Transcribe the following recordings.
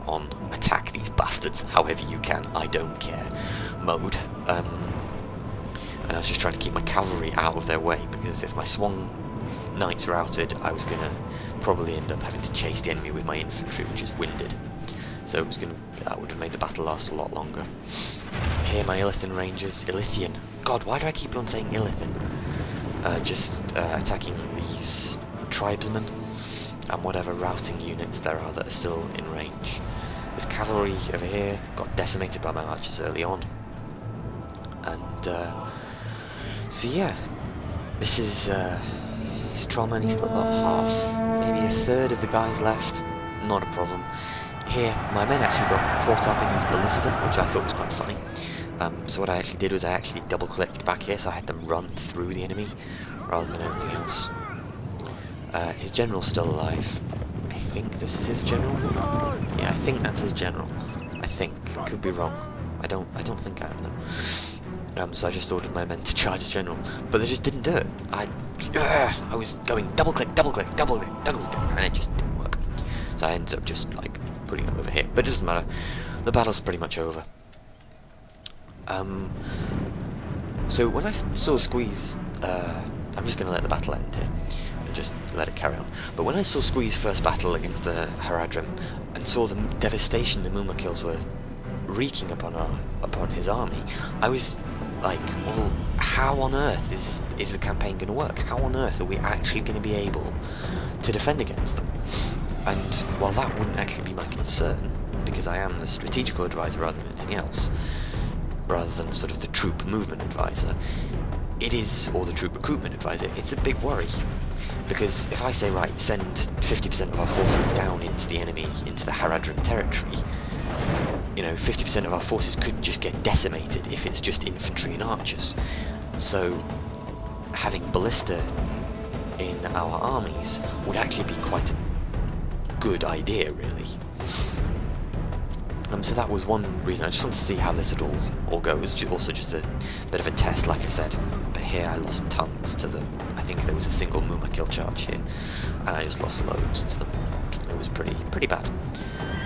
on attack these bastards however you can, I don't care mode. And I was just trying to keep my cavalry out of their way, because if my swan knights routed, I was going to probably end up having to chase the enemy with my infantry, which is winded. So that would have made the battle last a lot longer. Here my Illithian Rangers, God, why do I keep on saying Illithian? Just attacking these tribesmen and whatever routing units there are that are still in range. This cavalry over here got decimated by my archers early on. And so yeah, this is Trollman. He's still got half, maybe a third of the guys left. Not a problem. Here, my men actually got caught up in his ballista, which I thought was quite funny. So what I actually did was I actually double-clicked back here, so I had them run through the enemy rather than anything else. His general's still alive. I think this is his general. Yeah, I think that's his general. I think. Could be wrong. I don't think I am though. So I just ordered my men to charge his general, but they just didn't do it. I was going double-click, double-click, double-click, double-click, and it just didn't work. So I ended up just like putting them over here, but it doesn't matter. The battle's pretty much over. So when I saw Squeeze, I'm just going to let the battle end here and just let it carry on. But when I saw Squeeze's first battle against the Haradrim and saw the devastation the Mumakils were wreaking upon his army, I was like, well, how on earth is the campaign going to work? How on earth are we actually going to be able to defend against them? And while that wouldn't actually be my concern, because I am the strategical advisor rather than anything else, rather than sort of the troop movement advisor, it is, or the troop recruitment advisor, it's a big worry. Because if I say, right, send 50% of our forces down into the enemy, into the Haradrim territory, you know, 50% of our forces could just get decimated if it's just infantry and archers. So having ballista in our armies would actually be quite a good idea, really. So that was one reason. I just wanted to see how this would all go. It was also just a bit of a test, like I said. But here I lost tons to them. I think there was a single Mumakil charge here, and I just lost loads to them. It was pretty bad.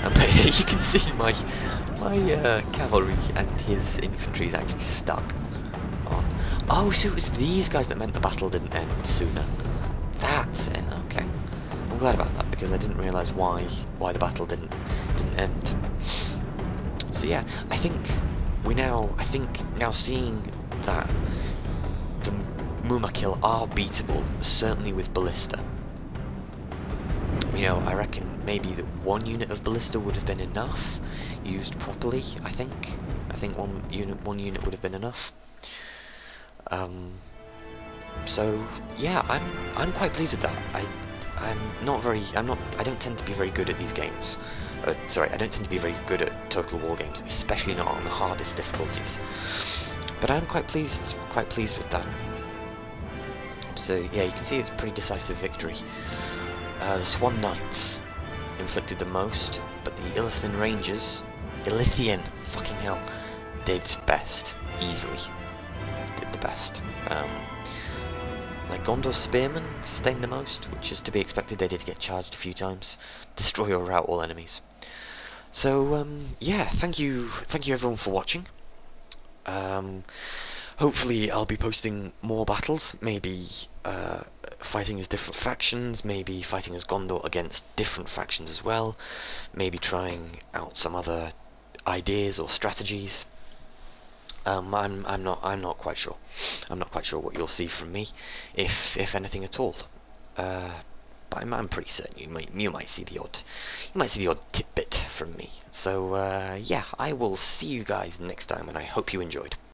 But here you can see my cavalry and his infantry is actually stuck on. Oh, so it was these guys that meant the battle didn't end sooner. That's it. Okay, I'm glad about that, because I didn't realise why the battle didn't end. So yeah, I think now seeing that the Mumakil are beatable, certainly with ballista. You know, I reckon maybe that one unit of ballista would have been enough, used properly. I think one unit would have been enough. So yeah, I'm quite pleased with that. I don't tend to be very good at these games. Sorry, I don't tend to be very good at Total War games, especially not on the hardest difficulties. But I'm quite pleased with that. So yeah, you can see it's a pretty decisive victory. The Swan Knights inflicted the most, but the Illithian Rangers, fucking hell, did best, easily. Did the best. Like Gondor's Spearmen sustained the most, which is to be expected. They did get charged a few times. Destroy or rout all enemies. So yeah, thank you everyone for watching. Hopefully I'll be posting more battles, maybe fighting as different factions, maybe fighting as Gondor against different factions as well, maybe trying out some other ideas or strategies. I'm not quite sure. I'm not quite sure what you'll see from me, if anything at all. But I'm pretty certain you might see the odd tidbit from me. So yeah, I will see you guys next time, and I hope you enjoyed.